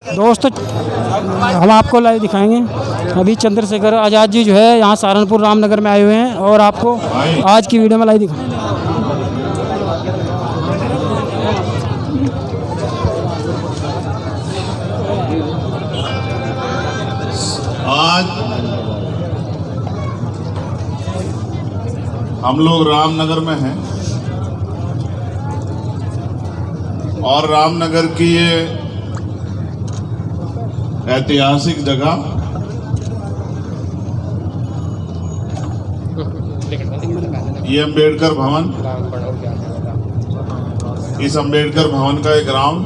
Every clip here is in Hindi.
दोस्तों हम आपको लाइव दिखाएंगे। अभी चंद्रशेखर आज़ाद जी जो है यहाँ सहारनपुर रामनगर में आए हुए हैं और आपको आज की वीडियो में लाइव दिखाएंगे। आज हम लोग रामनगर में हैं और रामनगर की ये ऐतिहासिक जगह ये अंबेडकर भवन, इस अंबेडकर भवन का एक ग्राउंड,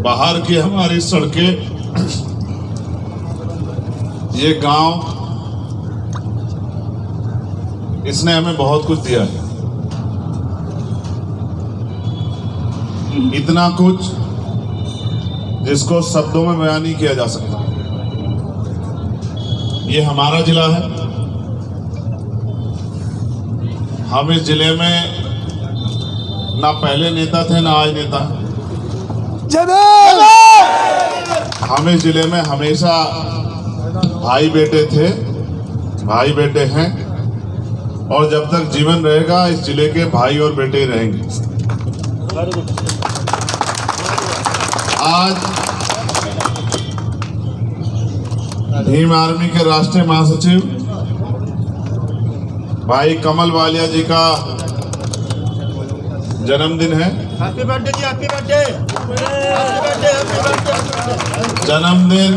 बाहर की हमारी सड़कें, ये गांव, इसने हमें बहुत कुछ दिया है। इतना कुछ जिसको शब्दों में बयान नहीं किया जा सकता। ये हमारा जिला है। हम इस जिले में ना पहले नेता थे ना आज नेता। हम इस जिले में हमेशा भाई बेटे थे, भाई बेटे हैं और जब तक जीवन रहेगा इस जिले के भाई और बेटे ही रहेंगे। आज भीम आर्मी के राष्ट्रीय महासचिव भाई कमल वालिया जी का जन्मदिन है। हैप्पी बर्थडे जी, हैप्पी बर्थडे। जन्मदिन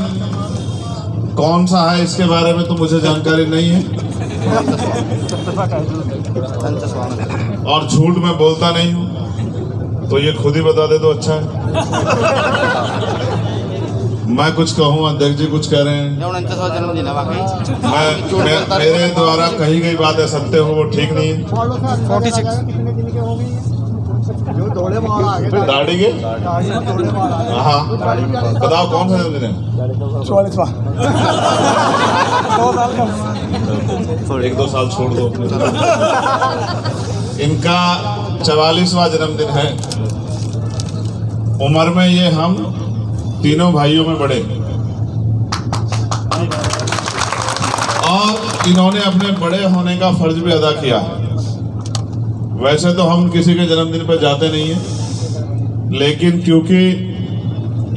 कौन सा है इसके बारे में तो मुझे जानकारी नहीं है और झूठ मैं बोलता नहीं हूँ, तो ये खुद ही बता दे तो अच्छा है। मैं कुछ कहूँ, अध्यक्ष जी कुछ कह रहे हैं। मेरे द्वारा कही गई बात है सत्य हो वो ठीक नहीं है। 46 दाढ़ी के हाँ बताओ कौन सा जन्मदिन है? 1-2 साल छोड़ दो। इनका 44वां जन्मदिन है। उम्र में ये हम तीनों भाइयों में बड़े और इन्होंने अपने बड़े होने का फर्ज भी अदा किया। वैसे तो हम किसी के जन्मदिन पर जाते नहीं हैं, लेकिन क्योंकि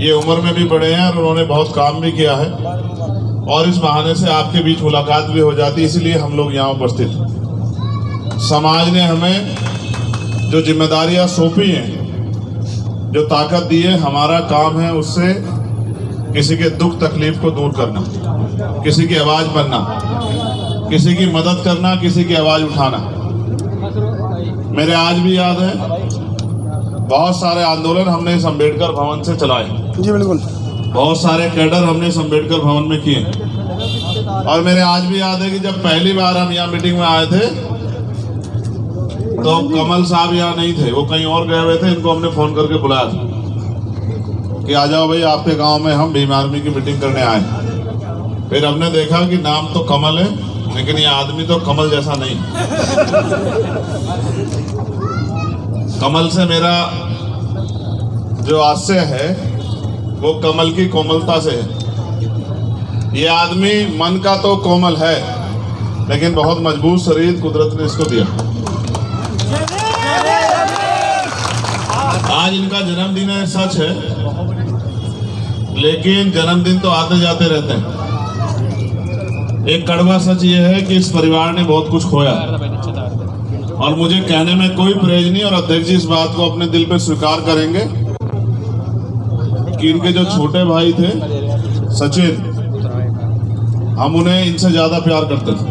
ये उम्र में भी बड़े हैं और उन्होंने बहुत काम भी किया है और इस बहाने से आपके बीच मुलाकात भी हो जाती है, इसलिए हम लोग यहाँ उपस्थित हैं। समाज ने हमें जो जिम्मेदारियां सौंपी हैं, जो ताकत दी है, हमारा काम है उससे किसी के दुख तकलीफ को दूर करना, किसी की आवाज बनना, किसी की मदद करना, किसी की आवाज उठाना। मेरे आज भी याद है बहुत सारे आंदोलन हमने इस अंबेडकर भवन से चलाए। जी बिल्कुल। बहुत सारे कैडर हमने इस अंबेडकर भवन में किए और मेरे आज भी याद है कि जब पहली बार हम यहाँ मीटिंग में आए थे तो कमल साहब यहाँ नहीं थे, वो कहीं और गए हुए थे। इनको हमने फोन करके बुलाया था कि आ जाओ भाई, आपके गांव में हम भीम आर्मी की मीटिंग करने आए। फिर हमने देखा कि नाम तो कमल है लेकिन ये आदमी तो कमल जैसा नहीं। कमल से मेरा जो आशय है वो कमल की कोमलता से है। ये आदमी मन का तो कोमल है लेकिन बहुत मजबूत शरीर कुदरत ने इसको दिया। आज इनका जन्मदिन है, सच है, लेकिन जन्मदिन तो आते जाते रहते हैं। एक कड़वा सच ये है कि इस परिवार ने बहुत कुछ खोया और मुझे कहने में कोई परहेज नहीं और अध्यक्ष जी इस बात को अपने दिल पे स्वीकार करेंगे कि इनके जो छोटे भाई थे सचिन, हम उन्हें इनसे ज्यादा प्यार करते थे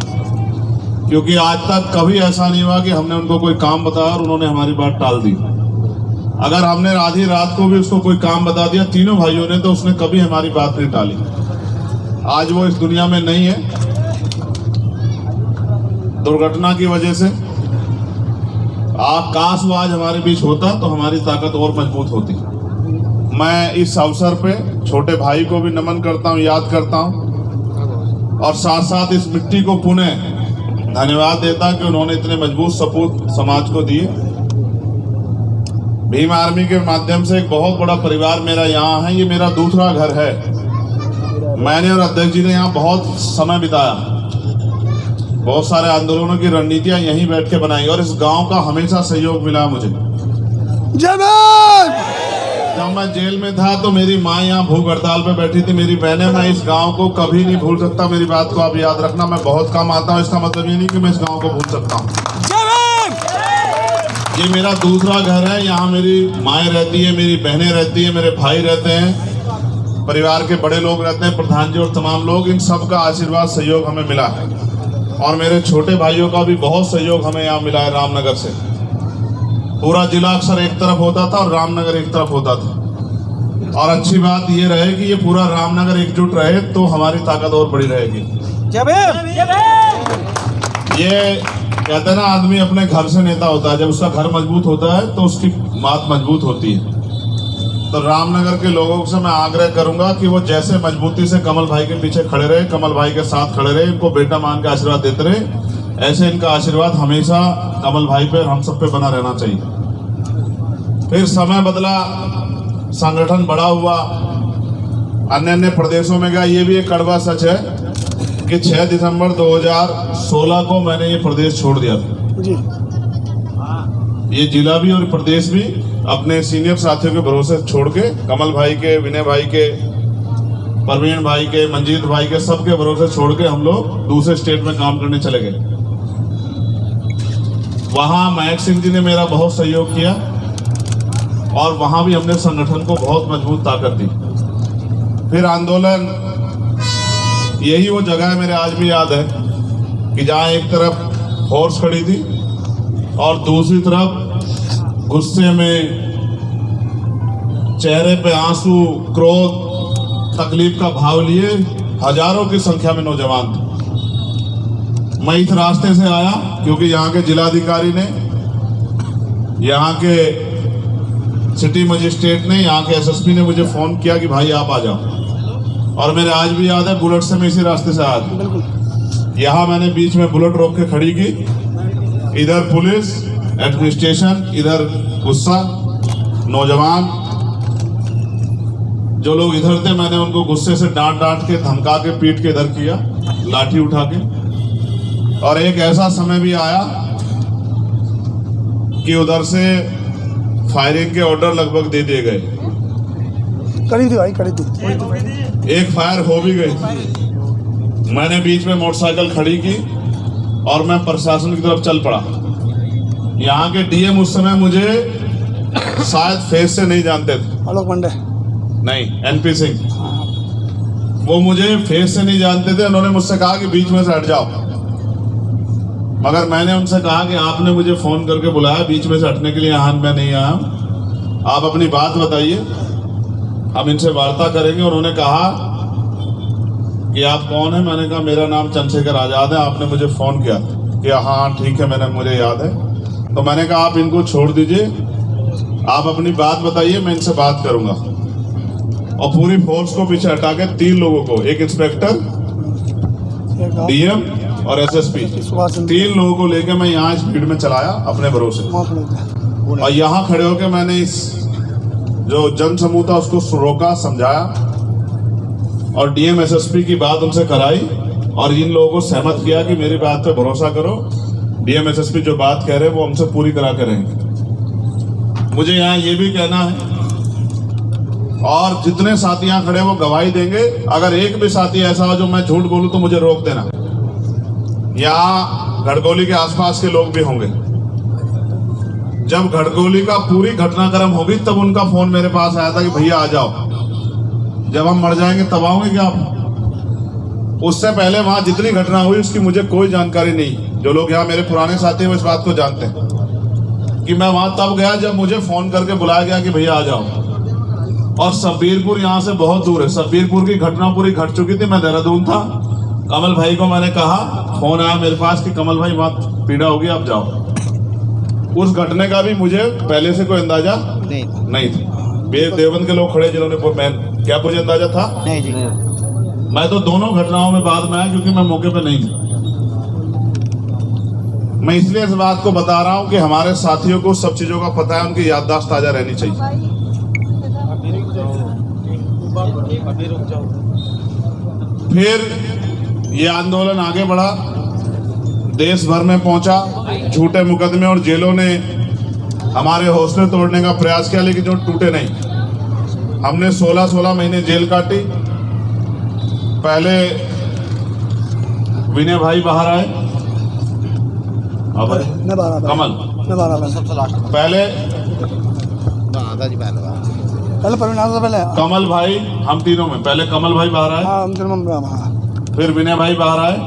क्योंकि आज तक कभी ऐसा नहीं हुआ कि हमने उनको कोई काम बताया और उन्होंने हमारी बात टाल दी। अगर हमने आधी रात को भी उसको कोई काम बता दिया तीनों भाइयों ने, तो उसने कभी हमारी बात नहीं टाली। आज वो इस दुनिया में नहीं है दुर्घटना की वजह से। काश वो आज हमारे बीच होता तो हमारी ताकत और मजबूत होती। मैं इस अवसर पे छोटे भाई को भी नमन करता हूँ, याद करता हूँ और साथ साथ इस मिट्टी को पुनः धन्यवाद देता कि उन्होंने इतने मजबूत सपूत समाज को दिए। भीम आर्मी के माध्यम से एक बहुत बड़ा परिवार मेरा यहाँ है। ये मेरा दूसरा घर है। मैंने और अध्यक्ष जी ने यहाँ बहुत समय बिताया, बहुत सारे आंदोलनों की रणनीतियाँ यहीं बैठ के बनाई और इस गांव का हमेशा सहयोग मिला मुझे। जब मैं जेल में था तो मेरी माँ यहाँ भूख हड़ताल पे बैठी थी, मेरी बहनें। मैं इस गांव को कभी नहीं भूल सकता। मेरी बात को आप याद रखना, मैं बहुत कम आता हूँ, इसका मतलब ये नहीं कि मैं इस गांव को भूल सकता हूँ। ये मेरा दूसरा घर है। यहाँ मेरी माएँ रहती है, मेरी बहनें रहती है, मेरे भाई रहते हैं, परिवार के बड़े लोग रहते हैं, प्रधान जी और तमाम लोग। इन सब का आशीर्वाद सहयोग हमें मिला है और मेरे छोटे भाइयों का भी बहुत सहयोग हमें यहाँ मिला है। रामनगर से पूरा जिला अक्सर एक तरफ होता था और रामनगर एक तरफ होता था। और अच्छी बात ये रहे कि ये पूरा रामनगर एकजुट रहे तो हमारी ताकत और बड़ी रहेगी। ये कहते हैं ना, आदमी अपने घर से नेता होता है। जब उसका घर मजबूत होता है तो उसकी बात मजबूत होती है। तो रामनगर के लोगों से मैं आग्रह करूंगा कि वो जैसे मजबूती से कमल भाई के पीछे खड़े रहे, कमल भाई के साथ खड़े रहे, इनको बेटा मान के आशीर्वाद देते रहे, ऐसे इनका आशीर्वाद हमेशा कमल भाई पे, हम सब पे बना रहना चाहिए। फिर समय बदला, संगठन बड़ा हुआ, अन्य अन्य प्रदेशों में गया। ये भी एक कड़वा सच है कि 6 दिसंबर 2016 को मैंने ये प्रदेश छोड़ दिया था जी। ये जिला भी और प्रदेश भी अपने सीनियर साथियों के भरोसे छोड़ के, कमल भाई के, विनय भाई के, परवीन भाई के, मंजीत भाई के, सबके भरोसे छोड़ के हम लोग दूसरे स्टेट में काम करने चले गए। वहां महक सिंह जी ने मेरा बहुत सहयोग किया और वहां भी हमने संगठन को बहुत मजबूत ताकत दी। फिर आंदोलन, यही वो जगह है, मेरे आज भी याद है कि जहां एक तरफ फोर्स खड़ी थी और दूसरी तरफ गुस्से में, चेहरे पे आंसू, क्रोध, तकलीफ का भाव लिए हजारों की संख्या में नौजवान थे। मैं इस रास्ते से आया क्योंकि यहाँ के जिलाधिकारी ने, यहाँ के सिटी मजिस्ट्रेट ने, यहाँ के एसएसपी ने मुझे फोन किया कि भाई आप आ जाओ। और मेरे आज भी याद है, बुलेट से मैं इसी रास्ते से आया था। यहाँ मैंने बीच में बुलेट रोक के खड़ी की, इधर पुलिस, एडमिनिस्ट्रेशन, इधर गुस्सा, नौजवान जो लोग इधर थे, मैंने उनको गुस्से से डांट डांट के, धमका के, पीट के इधर किया, लाठी उठा के। और एक ऐसा समय भी आया कि उधर से फायरिंग के ऑर्डर लगभग दे दिए गए। एक फायर हो भी गई। मैंने बीच में मोटरसाइकिल खड़ी की और मैं प्रशासन की तरफ चल पड़ा। यहाँ के डीएम उस समय मुझे शायद फेस से नहीं जानते थे, आलोक पांडे नहीं, एनपी सिंह, वो मुझे फेस से नहीं जानते थे। उन्होंने मुझसे कहा कि बीच में से हट जाओ, मगर मैंने उनसे कहा कि आपने मुझे फोन करके बुलाया, बीच में से हटने के लिए यहाँ मैं नहीं आया, आप अपनी बात बताइए, हम इनसे वार्ता करेंगे। उन्होंने कहा कि आप कौन है? मैंने कहा मेरा नाम चंद्रशेखर आजाद है, आपने मुझे फोन किया कि हाँ ठीक है, मुझे याद है। तो मैंने कहा आप इनको छोड़ दीजिए, आप अपनी बात बताइए, मैं इनसे बात करूंगा। और पूरी फोर्स को पीछे हटा के 3 लोगों को, एक इंस्पेक्टर, डीएम और एसएसपी, 3 लोगों को लेकर मैं यहाँ इस भीड़ में चलाया अपने भरोसे। और यहाँ खड़े होकर मैंने इस जो जन समूह था उसको रोका, समझाया और डीएम एसएसपी की बात उनसे कराई और इन लोगों को सहमत किया कि मेरी बात पे भरोसा करो, डीएम एसएसपी जो बात कह रहे हैं वो हमसे पूरी करा के रहेंगे। मुझे यहाँ ये भी कहना है और जितने साथी यहाँ खड़े वो गवाही देंगे, अगर एक भी साथी ऐसा हो जो मैं झूठ बोलूं तो मुझे रोक देना। यहाँ घड़गोली के आसपास के लोग भी होंगे। जब घड़गोली का पूरी घटनाक्रम होगी तब उनका फोन मेरे पास आया था कि भैया आ जाओ, जब हम मर जाएंगे तब आओगे क्या आप? उससे पहले वहां जितनी घटना हुई उसकी मुझे कोई जानकारी नहीं। जो लोग यहाँ मेरे पुराने साथी हैं वो इस बात को जानते हैं कि मैं वहां तब गया जब मुझे फोन करके बुलाया गया कि भैया आ जाओ। और सब्बीरपुर यहाँ से बहुत दूर है। सब्बीरपुर की घटना पूरी घट चुकी थी, मैं देहरादून था। कमल भाई को मैंने कहा, फोन आया मेरे पास कि कमल भाई बहुत पीड़ा होगी, आप जाओ। उस घटने का भी मुझे पहले से कोई अंदाजा नहीं था। देवबंद के लोग खड़े जिन्होंने, क्या मुझे अंदाजा था? नहीं जी। मैं तो दोनों घटनाओं में बाद में आया क्योंकि मैं मौके पे नहीं था। मैं इसलिए इस बात को बता रहा हूं कि हमारे साथियों को सब चीजों का पता है, उनकी याददाश्त ताजा रहनी चाहिए। फिर ये आंदोलन आगे बढ़ा, देश भर में पहुंचा, झूठे मुकदमे और जेलों ने हमारे हौसले तोड़ने का प्रयास किया, लेकिन जो टूटे नहीं। हमने 16 महीने जेल काटी। पहले विनय भाई बाहर आए, कमल पहले कमल भाई, हम तीनों में पहले कमल भाई बाहर आए, फिर विनय भाई बाहर आए,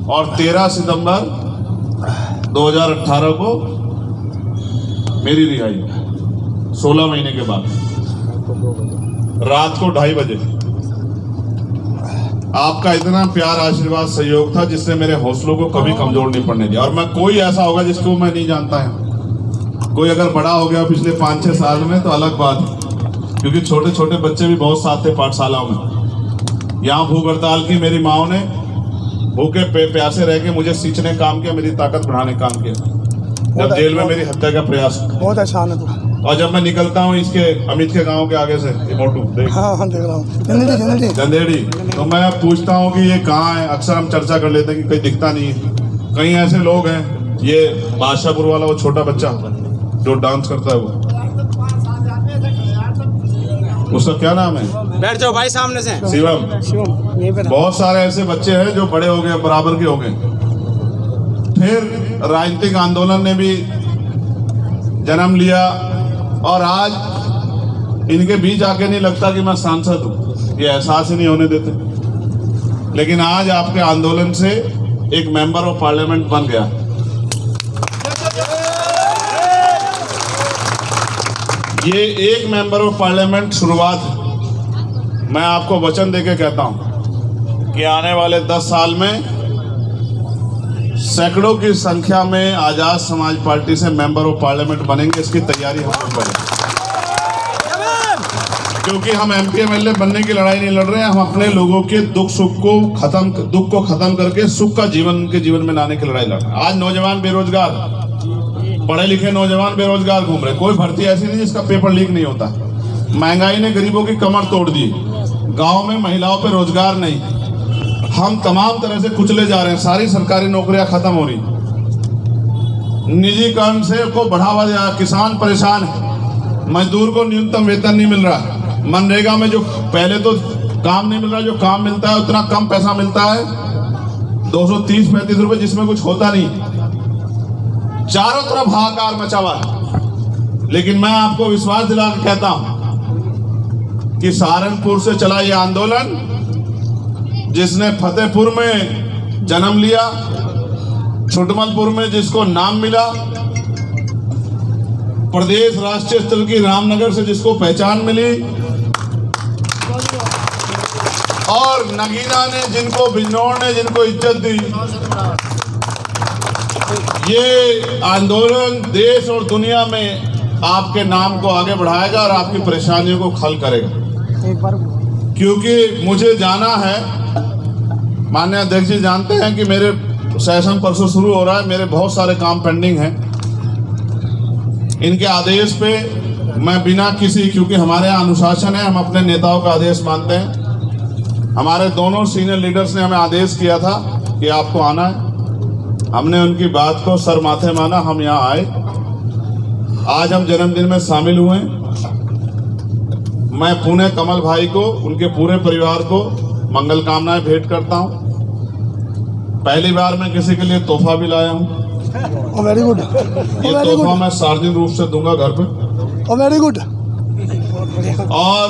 और 13 सितंबर 2018 को मेरी रिहाई 16 महीने के बाद रात को 2:30 बजे। आपका इतना प्यार, आशीर्वाद, सहयोग था जिससे मेरे हौसलों को कभी कमजोर नहीं पड़ने दिया। और मैं कोई ऐसा होगा जिसको मैं नहीं जानता है। कोई अगर बड़ा हो गया पिछले 5-6 साल में तो अलग बात है, क्योंकि छोटे छोटे बच्चे भी बहुत साथ थे पाठशालाओं में। यहाँ भूख हड़ताल की मेरी माओ ने भूखे प्यासे रह के मुझे सींचने काम किया, मेरी ताकत बढ़ाने काम किया, जब जेल में मेरी हत्या का प्रयास। बहुत अच्छा है। और जब मैं निकलता हूँ इसके अमित के गांव के आगे से, मोटू देख, हाँ, देख रहा हूँ, जंदेड़ी, तो मैं पूछता हूँ कि ये कहाँ है। अक्सर हम चर्चा कर लेते हैं कि कहीं दिखता नहीं है। कई ऐसे लोग हैं, ये बादशाहपुर वाला वो छोटा बच्चा जो डांस करता है, वो उसका क्या नाम है? बैठ जाओ भाई सामने से। शिवम। बहुत सारे ऐसे बच्चे हैं जो बड़े हो गए, बराबर के हो गए। फिर राजनीतिक आंदोलन ने भी जन्म लिया, और आज इनके बीच आके नहीं लगता कि मैं सांसद हूं, ये एहसास ही नहीं होने देते। लेकिन आज आपके आंदोलन से एक मेंबर ऑफ पार्लियामेंट बन गया। ये एक मेंबर ऑफ पार्लियामेंट शुरुआत है। मैं आपको वचन देके कहता हूं कि आने वाले 10 साल में सैकड़ों की संख्या में आजाद समाज पार्टी से मेंबर ऑफ पार्लियामेंट बनेंगे। इसकी तैयारी हम लोग करें, क्योंकि हम MP MLA बनने की लड़ाई नहीं लड़ रहे हैं। हम अपने लोगों के दुख को खत्म करके सुख का जीवन उनके जीवन में लाने की लड़ाई लड़ रहे हैं। आज नौजवान बेरोजगार, पढ़े लिखे नौजवान बेरोजगार घूम रहे। कोई भर्ती ऐसी नहीं जिसका पेपर लीक नहीं होता। महंगाई ने गरीबों की कमर तोड़ दी। गाँव में महिलाओं पर रोजगार नहीं, हम तमाम तरह से कुचले जा रहे हैं। सारी सरकारी नौकरियां खत्म हो रही, निजीकरण से को बढ़ावा दिया, किसान परेशान है, मजदूर को न्यूनतम वेतन नहीं मिल रहा। मनरेगा में जो पहले तो काम नहीं मिल रहा, जो काम मिलता है उतना कम पैसा मिलता है, 230-35 रुपए, जिसमें कुछ होता नहीं। चारों तरफ हाहाकार मचा हुआ है। लेकिन मैं आपको विश्वास दिला के कहता हूं कि सहारनपुर से चला ये आंदोलन, जिसने फतेहपुर में जन्म लिया, छुटमलपुर में जिसको नाम मिला, प्रदेश राष्ट्रीय स्तर की रामनगर से जिसको पहचान मिली, और नगीना ने जिनको, बिजनौर ने जिनको इज्जत दी। ये आंदोलन देश और दुनिया में आपके नाम को आगे बढ़ाएगा और आपकी परेशानियों को हल करेगा। क्योंकि मुझे जाना है, माननीय अध्यक्ष जी जानते हैं कि मेरे सेशन परसों शुरू हो रहा है, मेरे बहुत सारे काम पेंडिंग हैं। इनके आदेश पे मैं बिना किसी, क्योंकि हमारे यहाँ अनुशासन है, हम अपने नेताओं का आदेश मानते हैं। हमारे दोनों सीनियर लीडर्स ने हमें आदेश किया था कि आपको आना है। हमने उनकी बात को सर माथे माना, हम यहाँ आए। आज हम जन्मदिन में शामिल हुए। मैं पुणे कमल भाई को, उनके पूरे परिवार को मंगल कामनाएं भेंट करता हूँ। पहली बार मैं किसी के लिए तोहफा भी लाया हूँ। Very good. ये तोहफा मैं सार्वजनिक रूप से दूंगा घर पे। Very good. और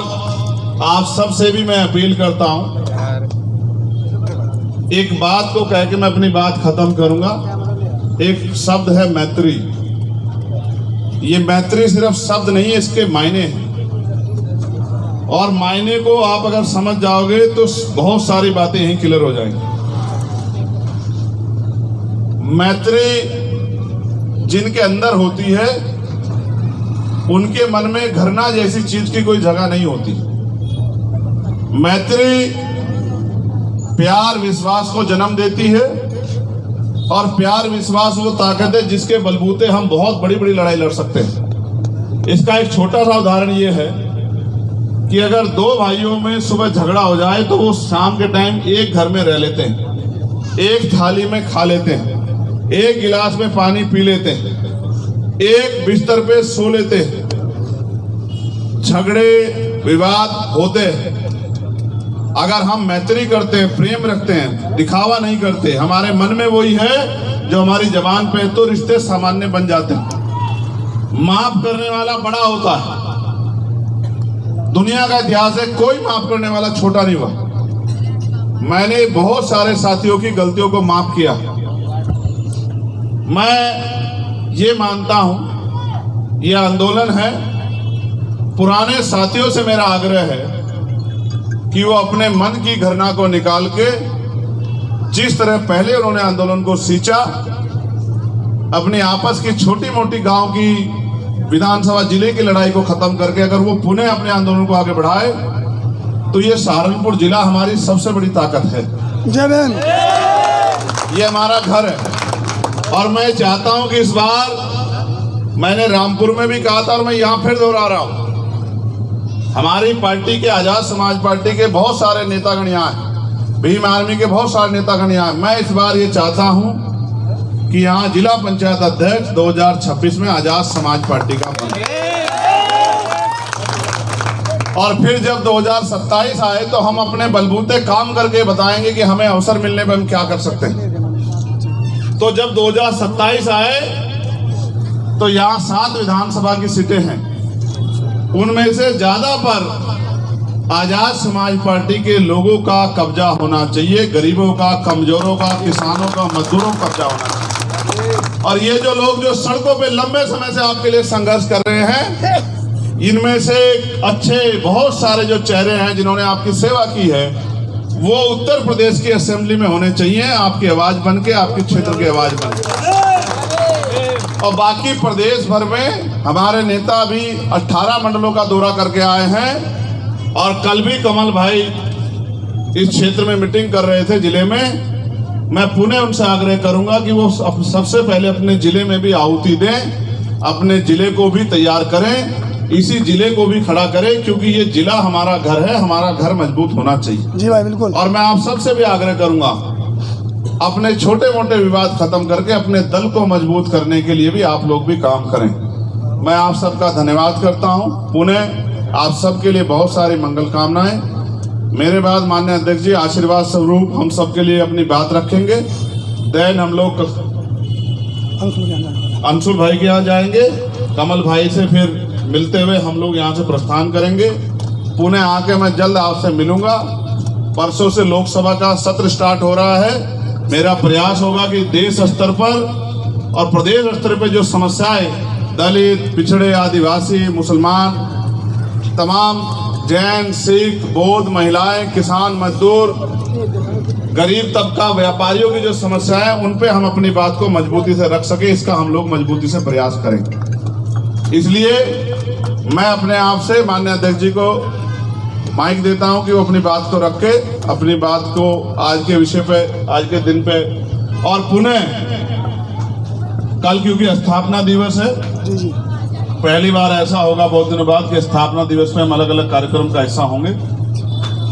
आप सबसे भी मैं अपील करता हूँ, एक बात को कह के मैं अपनी बात खत्म करूंगा। एक शब्द है मैत्री। ये मैत्री सिर्फ शब्द नहीं है, इसके मायने हैं। और मायने को आप अगर समझ जाओगे तो बहुत सारी बातें यहीं क्लियर हो जाएंगी। मैत्री जिनके अंदर होती है, उनके मन में घृणा जैसी चीज की कोई जगह नहीं होती। मैत्री प्यार, विश्वास को जन्म देती है, और प्यार विश्वास वो ताकत है जिसके बलबूते हम बहुत बड़ी बड़ी लड़ाई लड़ सकते हैं। इसका एक छोटा सा उदाहरण ये है कि अगर दो भाइयों में सुबह झगड़ा हो जाए तो वो शाम के टाइम एक घर में रह लेते हैं, एक थाली में खा लेते हैं, एक गिलास में पानी पी लेते हैं, एक बिस्तर पे सो लेते हैं। झगड़े विवाद होते हैं, अगर हम मैत्री करते हैं, प्रेम रखते हैं, दिखावा नहीं करते, हमारे मन में वही है जो हमारी जबान पे, तो रिश्ते सामान्य बन जाते हैं। माफ करने वाला बड़ा होता है। दुनिया का इतिहास है, कोई माफ करने वाला छोटा नहीं हुआ। मैंने बहुत सारे साथियों की गलतियों को माफ किया। मैं ये मानता हूं यह आंदोलन है, पुराने साथियों से मेरा आग्रह है कि वो अपने मन की घृणा को निकाल के, जिस तरह पहले उन्होंने आंदोलन को सींचा, अपनी आपस की छोटी मोटी गांव की विधानसभा जिले की लड़ाई को खत्म करके अगर वो पुनः अपने आंदोलन को आगे बढ़ाए तो ये सहारनपुर जिला हमारी सबसे बड़ी ताकत है। ये हमारा घर है और मैं चाहता हूं कि इस बार, मैंने रामपुर में भी कहा था और मैं यहां फिर दोहरा रहा हूं, हमारी पार्टी के, आजाद समाज पार्टी के बहुत सारे नेतागण यहाँ हैं, भीम आर्मी के बहुत सारे नेतागण यहाँ हैं। मैं इस बार ये चाहता हूं कि यहाँ जिला पंचायत अध्यक्ष 2026 में आजाद समाज पार्टी का बने, और फिर जब 2027 आए तो हम अपने बलबूते काम करके बताएंगे कि हमें अवसर मिलने पर हम क्या कर सकते हैं। तो जब 2027 आए तो यहाँ 7 विधानसभा की सीटें हैं, उनमें से ज्यादा पर आजाद समाज पार्टी के लोगों का कब्जा होना चाहिए, गरीबों का, कमजोरों का, किसानों का, मजदूरों का कब्जा होना चाहिए। और ये जो लोग जो सड़कों पे लंबे समय से आपके लिए संघर्ष कर रहे हैं, इनमें से अच्छे बहुत सारे जो चेहरे हैं जिन्होंने आपकी सेवा की है, वो उत्तर प्रदेश की असेंबली में होने चाहिए, आपकी आवाज बन के, आपके क्षेत्र की आवाज बन के। और बाकी प्रदेश भर में हमारे नेता भी 18 मंडलों का दौरा करके आए हैं, और कल भी कमल भाई इस क्षेत्र में मीटिंग कर रहे थे जिले में। मैं पुनः उनसे आग्रह करूंगा कि वो सबसे पहले अपने जिले में भी आहुति दें, अपने जिले को भी तैयार करें, इसी जिले को भी खड़ा करें, क्योंकि ये जिला हमारा घर है, हमारा घर मजबूत होना चाहिए। जी भाई, बिल्कुल। और मैं आप सबसे भी आग्रह करूंगा, अपने छोटे मोटे विवाद खत्म करके अपने दल को मजबूत करने के लिए भी आप लोग भी काम करें। मैं आप सबका धन्यवाद करता हूं। पुनः आप सबके लिए बहुत सारी मंगल कामनाएं। मेरे बाद माननीय अध्यक्ष जी आशीर्वाद स्वरूप हम सबके लिए अपनी बात रखेंगे। देन हम लोग अंशुल भाई के यहाँ जाएंगे, कमल भाई से फिर मिलते हुए हम लोग यहाँ से प्रस्थान करेंगे। पुणे आके मैं जल्द आपसे मिलूंगा। परसों से लोकसभा का सत्र स्टार्ट हो रहा है। मेरा प्रयास होगा कि देश स्तर पर और प्रदेश स्तर पर जो समस्याएं दलित, पिछड़े, आदिवासी, मुसलमान, तमाम जैन, सिख, बौद्ध, महिलाएं, किसान, मजदूर, गरीब तबका, व्यापारियों की जो समस्याएं हैं, उन पे हम अपनी बात को मजबूती से रख सके, इसका हम लोग मजबूती से प्रयास करेंगे। इसलिए मैं अपने आप से माननीय अध्यक्ष जी को माइक देता हूं कि वो अपनी बात को रख के, अपनी बात को आज के विषय पे, आज के दिन पे, और पुनः कल क्योंकि स्थापना दिवस है, पहली बार ऐसा होगा बहुत दिनों बाद कि स्थापना दिवस में हम अलग अलग कार्यक्रम का हिस्सा होंगे,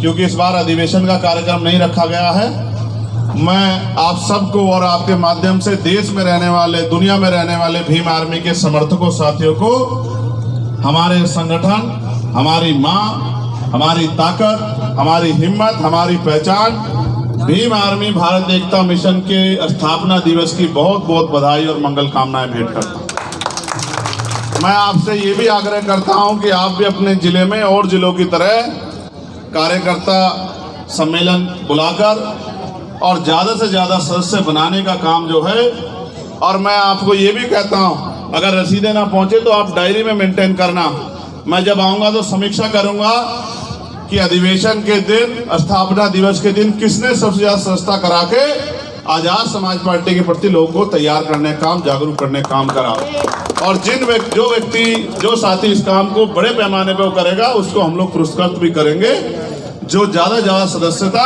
क्योंकि इस बार अधिवेशन का कार्यक्रम नहीं रखा गया है। मैं आप सबको और आपके माध्यम से देश में रहने वाले, दुनिया में रहने वाले भीम आर्मी के समर्थकों, साथियों को, हमारे संगठन, हमारी माँ, हमारी ताकत, हमारी हिम्मत, हमारी पहचान, भीम आर्मी भारत एकता मिशन के स्थापना दिवस की बहुत बहुत बधाई और मंगल कामनाएं भेंट करता हूँ। मैं आपसे ये भी आग्रह करता हूं कि आप भी अपने जिले में और जिलों की तरह कार्यकर्ता सम्मेलन बुलाकर और ज़्यादा से ज़्यादा सदस्य बनाने का काम जो है, और मैं आपको ये भी कहता हूं, अगर रसीदें ना पहुंचे तो आप डायरी में मेंटेन करना। मैं जब आऊँगा तो समीक्षा करूँगा कि अधिवेशन के दिन, स्थापना दिवस के दिन किसने सबसे ज़्यादा सदस्यता करा के आजाद समाज पार्टी के प्रति लोगों को तैयार करने काम, जागरूक करने काम करा। और जो साथी इस काम को बड़े पैमाने पर करेगा, उसको हम लोग पुरस्कृत भी करेंगे। जो ज़्यादा सदस्यता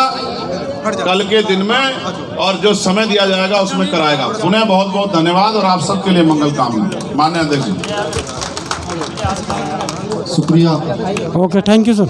कल के दिन में और जो समय दिया जाएगा उसमें कराएगा। पुनः बहुत बहुत धन्यवाद और आप सबके लिए मंगल कामना। माननीय अध्यक्ष जी, शुक्रिया। Okay, thank you sir.